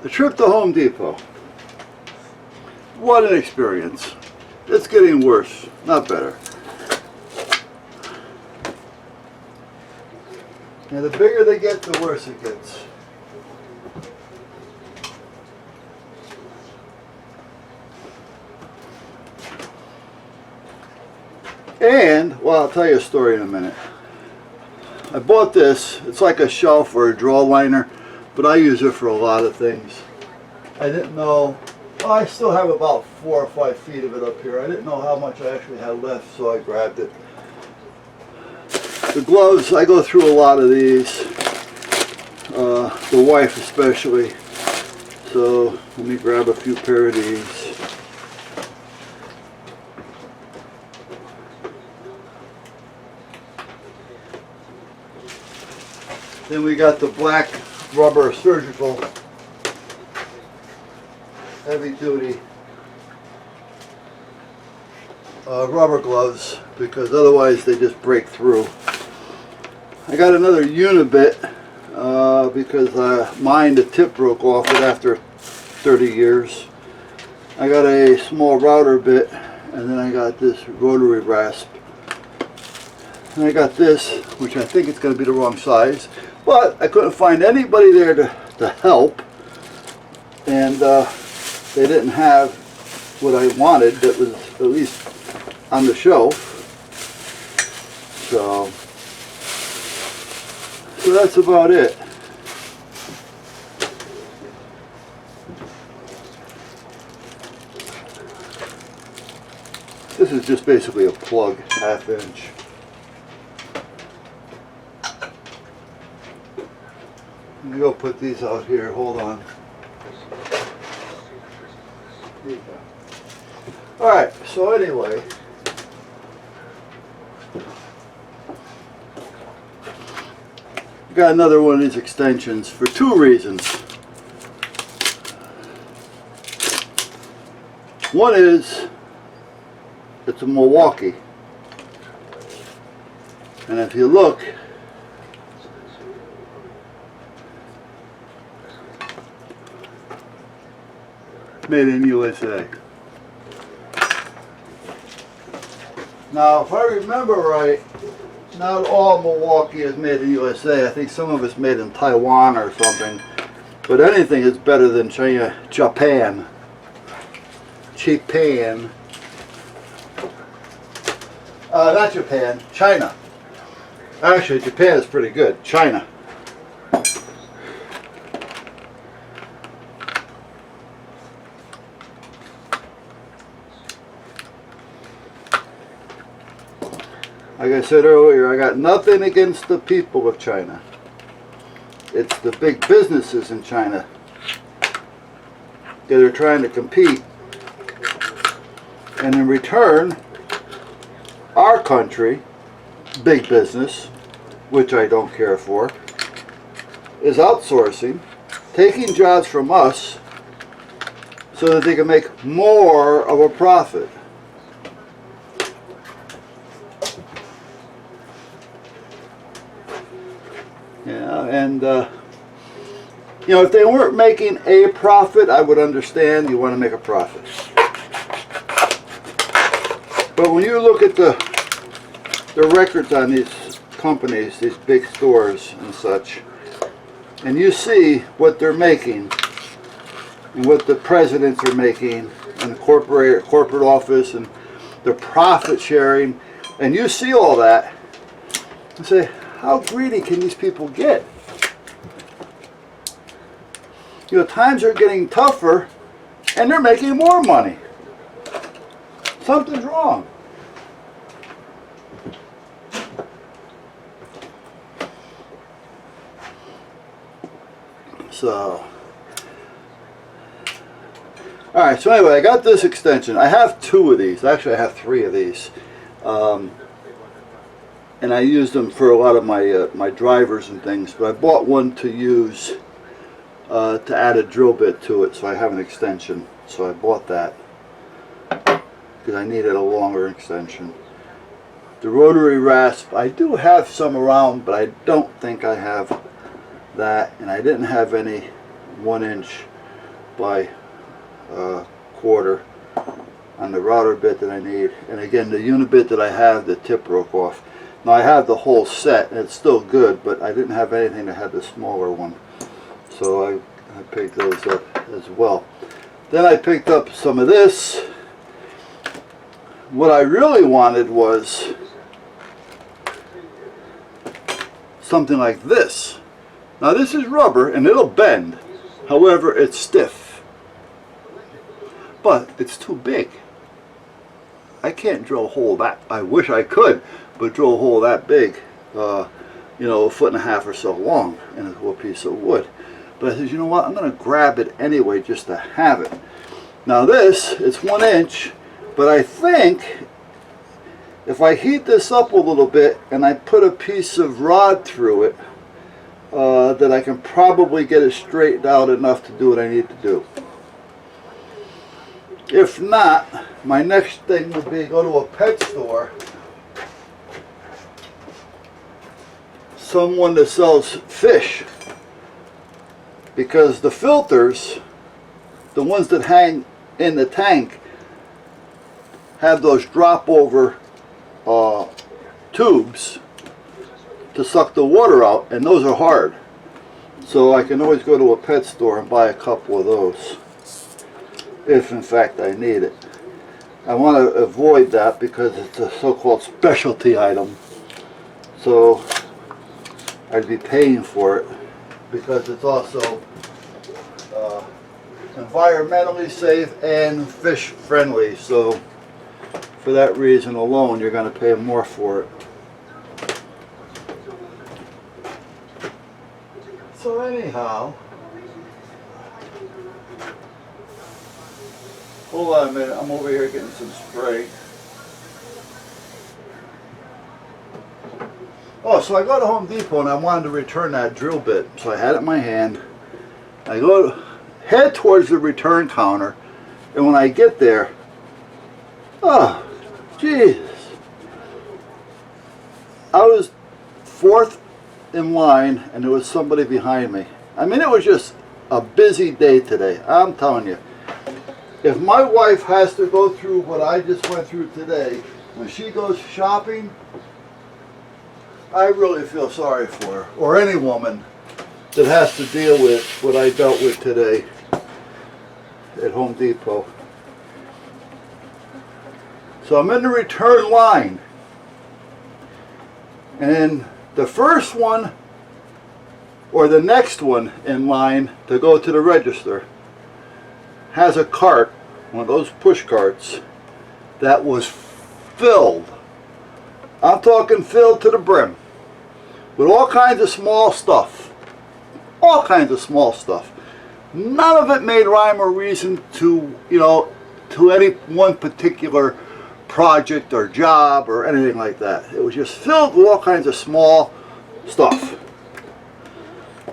The trip to Home Depot. What an experience. It's getting worse, not better. And the bigger they get, the worse it gets. And, well, I'll tell you a story in a minute. I bought this. It's like a shelf or a drawer liner, but I use it for a lot of things. I didn't know, well, I still have about 4 or 5 feet of it up here. I didn't know how much I actually had left, so I grabbed it. The gloves, I go through a lot of these, the wife especially. So let me grab a few pair of these. Then we got the black rubber surgical heavy duty rubber gloves, because otherwise they just break through. I got another Unibit because mine, the tip broke off it after 30 years. I got a small router bit, and then I got this rotary rasp. And I got this, which I think it's going to be the wrong size, but I couldn't find anybody there to help, and they didn't have what I wanted that was at least on the shelf. So that's about it. This is just basically a plug, 1/2 inch. Let me go put these out here, hold on. There you go. Alright, so anyway, got another one of these extensions for 2 reasons. One is, it's a Milwaukee, and if you look, made in USA. Now, if I remember right, not all Milwaukee is made in USA. I think some of it's made in Taiwan or something. But anything is better than China, Japan. Japan. Not Japan, China. Actually, Japan is pretty good. China. Like I said earlier, I got nothing against the people of China. It's the big businesses in China that are trying to compete. And in return, our country, big business, which I don't care for, is outsourcing, taking jobs from us so that they can make more of a profit. Yeah, and you know, if they weren't making a profit, I would understand you want to make a profit. But when you look at the records on these companies, these big stores and such, and you see what they're making and what the presidents are making and the corporate office and the profit sharing, and you see all that, and say, how greedy can these people get? You know, times are getting tougher and they're making more money. Something's wrong. So, alright, so anyway, I got this extension. I have 2 of these. Actually, I have 3 of these. And I use them for a lot of my drivers and things, but I bought one to use to add a drill bit to it, so I have an extension. So I bought that because I needed a longer extension. The rotary rasp, I do have some around, but I don't think I have that, and I didn't have any 1-inch by quarter on the router bit that I need. And again, the unibit that I have, the tip broke off. Now I have the whole set and it's still good, but I didn't have anything that had the smaller one. So I picked those up as well. Then I picked up some of this. What I really wanted was something like this. Now this is rubber and it'll bend. However, it's stiff. But it's too big. I can't drill a hole that, I wish I could, but drill a hole that big, you know, 1.5 feet or so long in a little piece of wood. But I said, you know what, I'm going to grab it anyway just to have it. Now this, it's 1 inch, but I think if I heat this up a little bit and I put a piece of rod through it, that I can probably get it straightened out enough to do what I need to do. If not, my next thing would be go to a pet store, someone that sells fish, because the filters, the ones that hang in the tank, have those drop over tubes to suck the water out, and those are hard. So I can always go to a pet store and buy a couple of those, if in fact I need it. I want to avoid that because it's a so-called specialty item. So I'd be paying for it because it's also environmentally safe and fish friendly. So for that reason alone, you're going to pay more for it. So anyhow, hold on a minute, I'm over here getting some spray. Oh, so I go to Home Depot and I wanted to return that drill bit. So I had it in my hand. I head towards the return counter, and when I get there, oh, Jesus. I was 4th in line and there was somebody behind me. I mean, it was just a busy day today. I'm telling you. If my wife has to go through what I just went through today, when she goes shopping, I really feel sorry for her. Or any woman that has to deal with what I dealt with today at Home Depot. So I'm in the return line. And the first one or the next one in line to go to the register has a cart, one of those push carts, that was filled. I'm talking filled to the brim with all kinds of small stuff. All kinds of small stuff. None of it made rhyme or reason to, you know, to any one particular project or job or anything like that. It was just filled with all kinds of small stuff.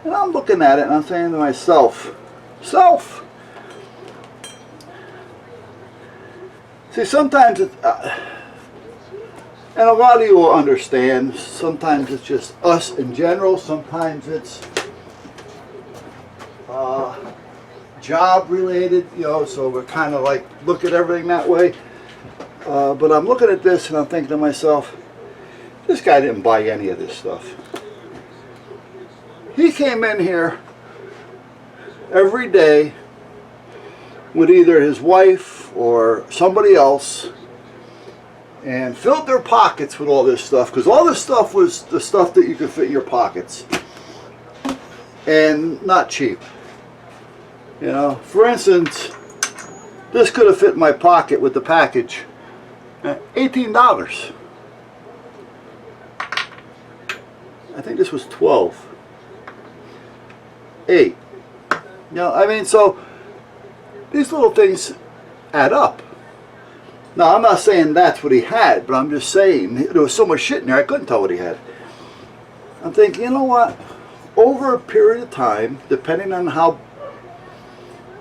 And I'm looking at it and I'm saying to myself, see, sometimes it's, and a lot of you will understand, sometimes it's just us in general, sometimes it's job related, you know, so we're kind of like look at everything that way. But I'm looking at this and I'm thinking to myself, this guy didn't buy any of this stuff. He came in here every day with either his wife or somebody else and filled their pockets with all this stuff, because all this stuff was the stuff that you could fit in your pockets and not cheap. You know, for instance, this could have fit in my pocket with the package. $18. I think this was 12. 8. You know, I mean, so these little things add up. Now, I'm not saying that's what he had, but I'm just saying there was so much shit in there I couldn't tell what he had. I'm thinking, you know what? Over a period of time, depending on how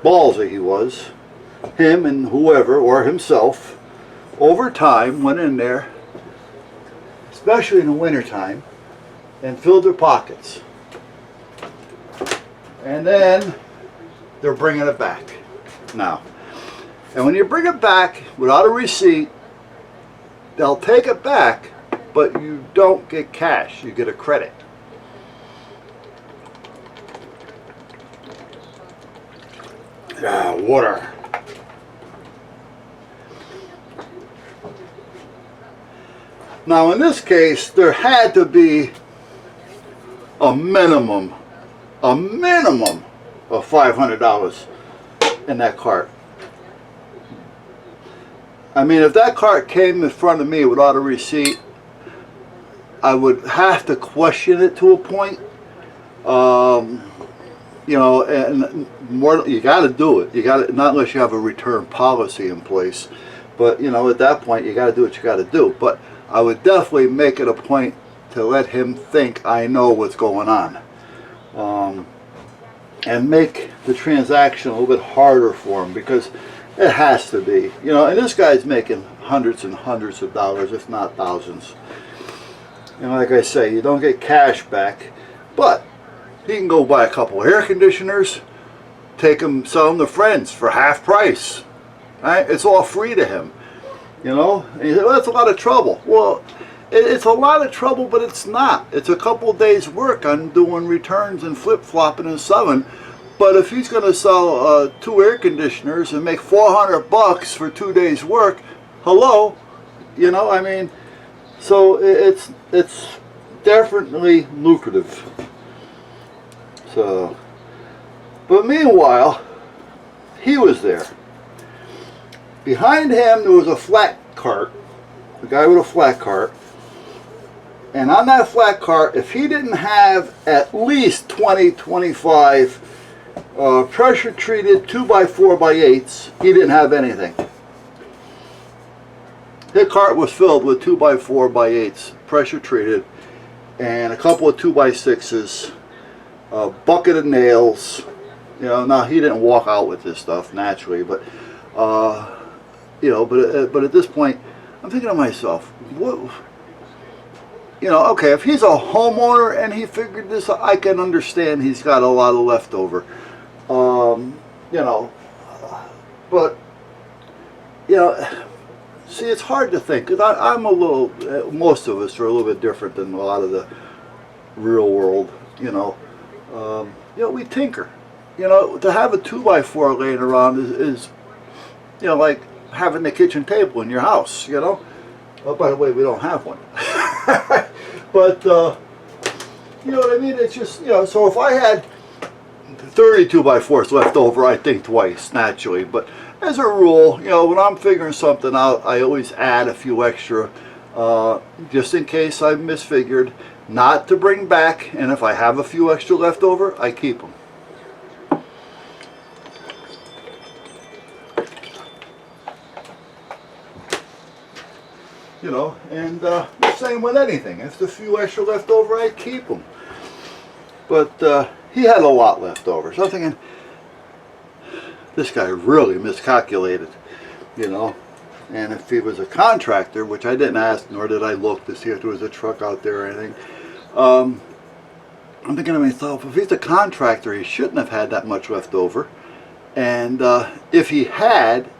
ballsy he was, him and whoever, or himself, over time went in there, especially in the wintertime, and filled their pockets. And then they're bringing it back. now. And when you bring it back without a receipt, they'll take it back, but you don't get cash, you get a credit. Water. Now in this case, there had to be a minimum of $500 in that cart. I mean, if that cart came in front of me without a receipt, I would have to question it to a point. You know, and more, you got to do it. You got to, not unless you have a return policy in place. But you know, at that point, you got to do what you got to do. But I would definitely make it a point to let him think I know what's going on, and make the transaction a little bit harder for him, because it has to be. You know, and this guy's making hundreds and hundreds of dollars, if not thousands. And like I say, you don't get cash back, but he can go buy a couple of air conditioners, take them, sell them to friends for half price. Right? It's all free to him. You know, and you say, well, that's a lot of trouble. Well, it's a lot of trouble, but it's not. It's a couple of days' work on doing returns and flip-flopping and selling. But if he's going to sell 2 air conditioners and make $400 for 2 days' work, hello, you know, I mean, so it's definitely lucrative. So, but meanwhile, he was there. Behind him there was a flat cart, a guy with a flat cart, and on that flat cart, if he didn't have at least 20-25 pressure treated 2x4x8s, he didn't have anything. His cart was filled with 2x4x8s, pressure treated, and a couple of 2x6s, a bucket of nails. You know, now he didn't walk out with this stuff naturally, but you know, but at this point, I'm thinking to myself, what? You know, okay, if he's a homeowner and he figured this out, I can understand he's got a lot of leftover. You know, but you know, see, it's hard to think, because I'm a little, most of us are a little bit different than a lot of the real world. You know, we tinker. You know, to have a 2x4 laying around is you know, like having the kitchen table in your house, you know. Oh, by the way, we don't have one. But, you know what I mean? It's just, you know, so if I had 32x4s left over, I think twice, naturally. But as a rule, you know, when I'm figuring something out, I always add a few extra, just in case I misfigured, not to bring back. And if I have a few extra left over, I keep them. You know, and the same with anything. If there's a few extra left over, I keep them. But he had a lot left over. So I'm thinking, this guy really miscalculated, you know. And if he was a contractor, which I didn't ask, nor did I look to see if there was a truck out there or anything. I'm thinking to myself, if he's a contractor, he shouldn't have had that much left over. And if he had,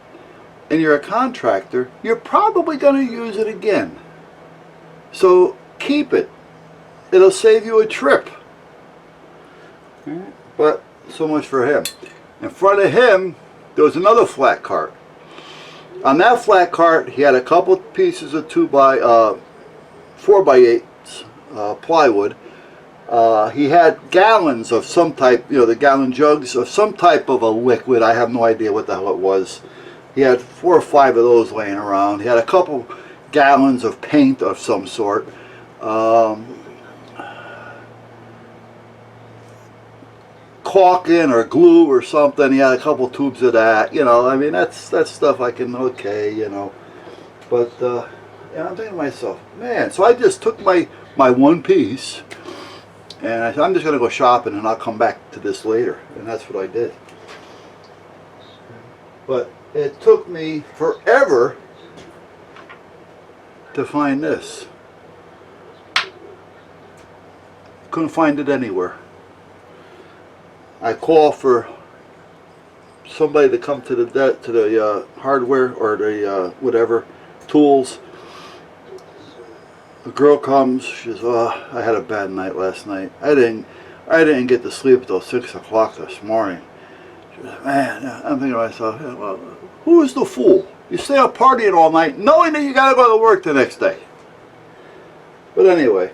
and you're a contractor, you're probably going to use it again. So keep it. It'll save you a trip. But so much for him. In front of him, there was another flat cart. On that flat cart, he had a couple pieces of 4x8s plywood. He had gallons of some type, you know, the gallon jugs of some type of a liquid. I have no idea what the hell it was. He had 4 or 5 of those laying around. He had a couple gallons of paint of some sort. Caulking or glue or something. He had a couple tubes of that. You know, I mean, that's stuff I can, okay, you know. But and I'm thinking to myself, man, so I just took my one piece and I said, I'm just going to go shopping and I'll come back to this later. And that's what I did. But it took me forever to find this. Couldn't find it anywhere. I called for somebody to come to the hardware or the whatever tools. A girl comes. She says, "Oh, I had a bad night last night. I didn't get to sleep until 6 o'clock this morning." She says, "Man," I'm thinking to myself, yeah, well, who is the fool? You stay up partying all night knowing that you got to go to work the next day. But anyway,